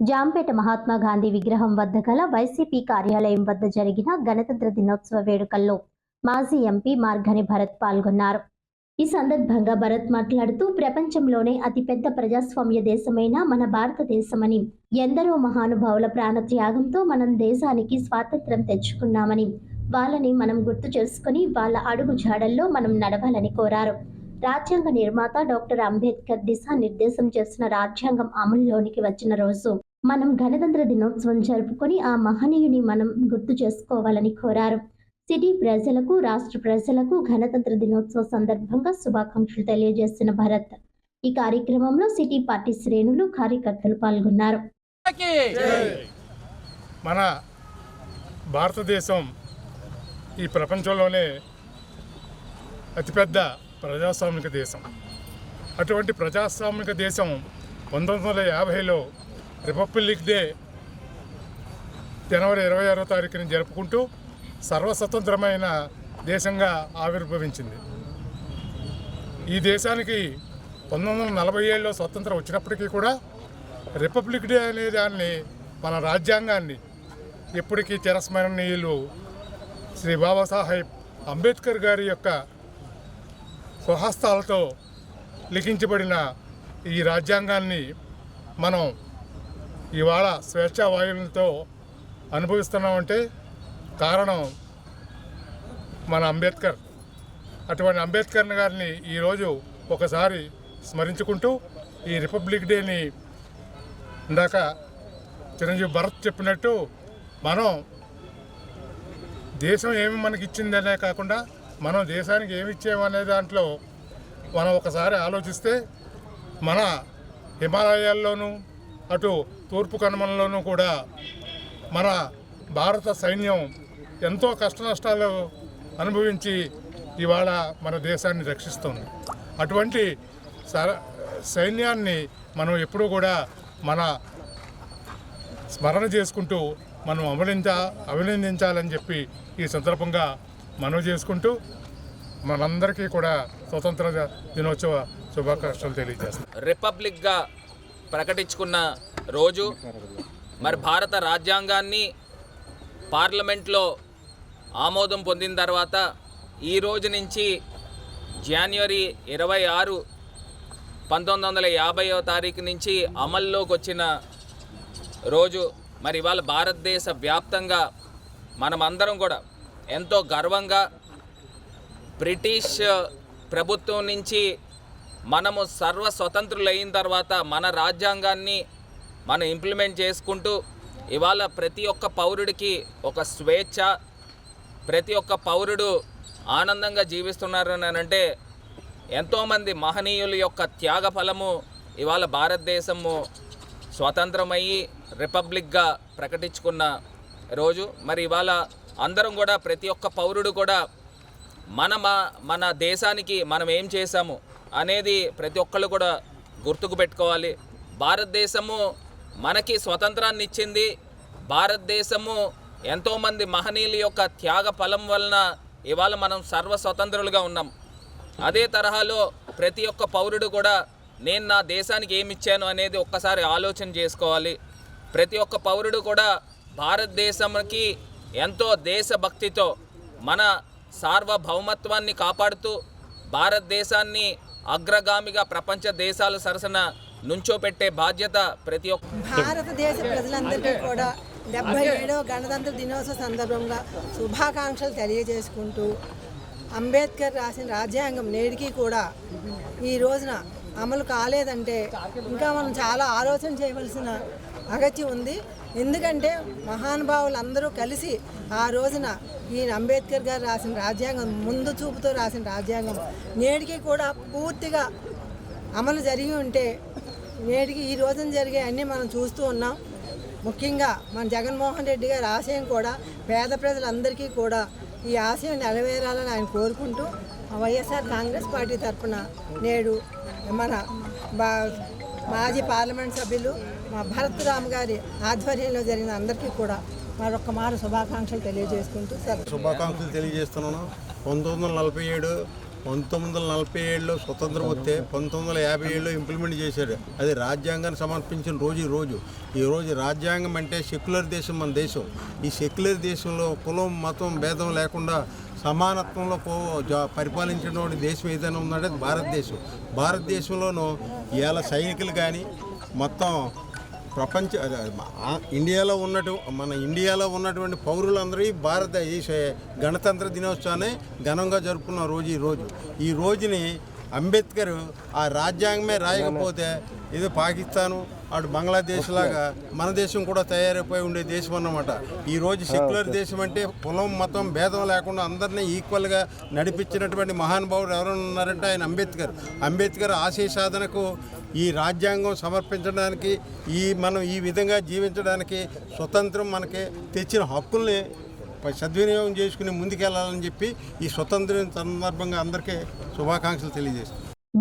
జాంపేట మహాత్మా గాంధీ విగ్రహం వద్ద గల వైసీపీ కార్యాలయం వద్ద జరిగిన గణతంత్ర దినోత్సవ వేడుకల్లో మాజీ ఎంపీ మార్గని భరత్ పాల్గొన్నారు. ఈ సందర్భంగా భరత్ మాట్లాడుతూ ప్రపంచంలోనే అతిపెద్ద ప్రజాస్వామ్య దేశమైన మన భారతదేశమని, ఎందరో మహానుభావుల ప్రాణత్యాగంతో మనం దేశానికి స్వాతంత్ర్యం తెచ్చుకున్నామని, వాళ్ళని మనం గుర్తు చేసుకుని వాళ్ళ అడుగు జాడల్లో మనం నడవాలని కోరారు. రాజ్యాంగ నిర్మాత డాక్టర్ అంబేద్కర్ దిశానిర్దేశం చేసిన రాజ్యాంగం అమలులోనికి వచ్చిన రోజు మనం గణతంత్ర దినోత్సవం జరుపుకొని ఆ మహనీయుని మనం గుర్తు చేసుకోవాలని కోరారు. సిటీ ప్రజలకు, రాష్ట్ర ప్రజలకు గణతంత్ర దినోత్సవ సందర్భంగా శుభాకాంక్షలు తెలియజేసిన భరత్ ఈ కార్యక్రమంలో సిటీ పార్టీ శ్రేణులు, కార్యకర్తలు పాల్గొన్నారు. మన భారతదేశం ఈ ప్రపంచంలోనే అతిపెద్ద ప్రజాస్వామిక దేశం. అటువంటి ప్రజాస్వామిక దేశం 1950లో రిపబ్లిక్ డే జనవరి 26వ తారీఖుని జరుపుకుంటూ సర్వస్వతంత్రమైన దేశంగా ఆవిర్భవించింది. ఈ దేశానికి 1947లో స్వతంత్రం వచ్చినప్పటికీ కూడా రిపబ్లిక్ డే అనే దాన్ని, మన రాజ్యాంగాన్ని ఎప్పటికీ చిరస్మరణీయులు శ్రీ బాబాసాహెబ్ అంబేద్కర్ గారి యొక్క స్వహస్తాలతో లిఖించబడిన ఈ రాజ్యాంగాన్ని మనం ఇవాళ స్వేచ్ఛా వాయువులతో అనుభవిస్తున్నామంటే కారణం మన అంబేద్కర్. అటువంటి అంబేద్కర్ గారిని ఈరోజు ఒకసారి స్మరించుకుంటూ ఈ రిపబ్లిక్ డేని ఇందాక చిరంజీవి భరత్ చెప్పినట్టు మనం దేశం ఏమి మనకి ఇచ్చిందనే కాకుండా మనం దేశానికి ఏమి ఇచ్చామనే దాంట్లో మనం ఒకసారి ఆలోచిస్తే మన హిమాలయాల్లోనూ అటు తూర్పు కనుమలలోనూ కూడా మన భారత సైన్యం ఎంతో కష్టనష్టాలు అనుభవించి ఇవాళ మన దేశాన్ని రక్షిస్తుంది. అటువంటి సైన్యాన్ని మనం ఎప్పుడూ కూడా మన స్మరణ చేసుకుంటూ మనం అభినందించాలని చెప్పి ఈ సందర్భంగా మనవి చేసుకుంటూ మనందరికీ కూడా స్వతంత్ర దినోత్సవ శుభాకాంక్షలు తెలియజేస్తాం. రిపబ్లిక్గా ప్రకటించుకున్న రోజు, మరి భారత రాజ్యాంగాన్ని పార్లమెంట్లో ఆమోదం పొందిన తర్వాత ఈ రోజు నుంచి జనవరి 26, 1950వ తారీఖు నుంచి అమల్లోకి వచ్చిన రోజు. మరి ఇవాళ భారతదేశ వ్యాప్తంగా మనమందరం కూడా ఎంతో గర్వంగా బ్రిటిష్ ప్రభుత్వం నుంచి మనము సర్వస్వతంత్రులైన తర్వాత మన రాజ్యాంగాన్ని మనం ఇంప్లిమెంట్ చేసుకుంటూ ఇవాళ ప్రతి ఒక్క పౌరుడికి ఒక స్వేచ్ఛ, ప్రతి ఒక్క పౌరుడు ఆనందంగా జీవిస్తున్నారు అని అంటే ఎంతోమంది మహనీయుల యొక్క త్యాగ ఫలము ఇవాళ భారతదేశము స్వతంత్రమయ్యి రిపబ్లిక్గా ప్రకటించుకున్న రోజు. మరి ఇవాళ అందరం కూడా, ప్రతి ఒక్క పౌరుడు కూడా మన దేశానికి మనం ఏం చేశాము అనేది ప్రతి ఒక్కళ్ళు కూడా గుర్తుకు పెట్టుకోవాలి. భారతదేశము మనకి స్వతంత్రాన్ని ఇచ్చింది. భారతదేశము ఎంతోమంది మహనీయుల యొక్క త్యాగ ఫలం వలన ఇవాళ మనం సర్వస్వతంత్రులుగా ఉన్నాం. అదే తరహాలో ప్రతి ఒక్క పౌరుడు కూడా నేను నా దేశానికి ఏమి ఇచ్చాను అనేది ఒక్కసారి ఆలోచన చేసుకోవాలి. ప్రతి ఒక్క పౌరుడు కూడా భారతదేశానికి ఎంతో దేశభక్తితో మన సార్వభౌమత్వాన్ని కాపాడుతూ భారతదేశాన్ని అగ్రగామిగా ప్రపంచ దేశాల సరసన నుంచోపెట్టే బాధ్యత ప్రతి ఒక్క భారతదేశ ప్రజలందరికీ కూడా 77వ గణతంత్ర దినోత్సవ సందర్భంగా శుభాకాంక్షలు తెలియజేసుకుంటూ, అంబేద్కర్ రాసిన రాజ్యాంగం నేటికి కూడా ఈ రోజున అమలు కాలేదంటే ఇంకా మనం చాలా ఆలోచన చేయవలసిన అగత్యం ఉంది. ఎందుకంటే మహానుభావులు అందరూ కలిసి ఆ రోజున ఈ అంబేద్కర్ గారు రాసిన రాజ్యాంగం, ముందు చూపుతో రాసిన రాజ్యాంగం నేటికి కూడా పూర్తిగా అమలు జరిగి ఉంటే నేటికి ఈ రోజున జరిగే అన్నీ మనం చూస్తూ ఉన్నాం. ముఖ్యంగా మన జగన్మోహన్ రెడ్డి గారి ఆశయం కూడా పేద ప్రజలందరికీ కూడా ఈ ఆశయం నెరవేరాలని ఆయన కోరుకుంటూ వైఎస్ఆర్ కాంగ్రెస్ పార్టీ తరఫున నేడు మన మాజీ పార్లమెంట్ సభ్యులు మా భరత్ రామ్ గారి ఆధ్వర్యంలో జరిగిన అందరికీ కూడా మరొక్క మారు శుభాకాంక్షలు తెలియజేసుకుంటూ శుభాకాంక్షలు తెలియజేస్తున్నాను. 1947 1947లో స్వతంత్రం వస్తే 1957లో ఇంప్లిమెంట్ చేశారు. అది రాజ్యాంగాన్ని సమర్పించిన రోజు ఈ రోజు రాజ్యాంగం అంటే సెక్యులర్ దేశం మన దేశం. ఈ సెక్యులర్ దేశంలో కులం మతం భేదం లేకుండా సమానత్వంలో పరిపాలించినటువంటి దేశం ఏదైనా ఉందంటే అది భారతదేశం. భారతదేశంలోనూ ఇవాళ సైనికులు కానీ మొత్తం ఇండియాలో ఉన్నటువంటి పౌరులందరూ భారతదేశ గణతంత్ర దినోత్సవాన్ని ఘనంగా జరుపుకున్న రోజు ఈ రోజుని అంబేద్కర్ ఆ రాజ్యాంగమే రాయకపోతే ఏదో పాకిస్తాను అటు బంగ్లాదేశ్ లాగా మన దేశం కూడా తయారైపోయి ఉండే దేశం అన్నమాట. ఈరోజు సెక్యులర్ దేశం అంటే కులం మతం భేదం లేకుండా అందరినీ ఈక్వల్గా నడిపించినటువంటి మహానుభావుడు ఎవరైనా ఉన్నారంటే ఆయన అంబేద్కర్ ఆశయ సాధనకు ఈ రాజ్యాంగం సమర్పించడానికి మనం ఈ విధంగా జీవించడానికి స్వతంత్రం మనకి తెచ్చిన హక్కుల్ని సద్వినియోగం చేసుకుని ముందుకెళ్లాలని చెప్పి ఈ స్వతంత్రం సందర్భంగా అందరికీ శుభాకాంక్షలు తెలియజేస్తాను.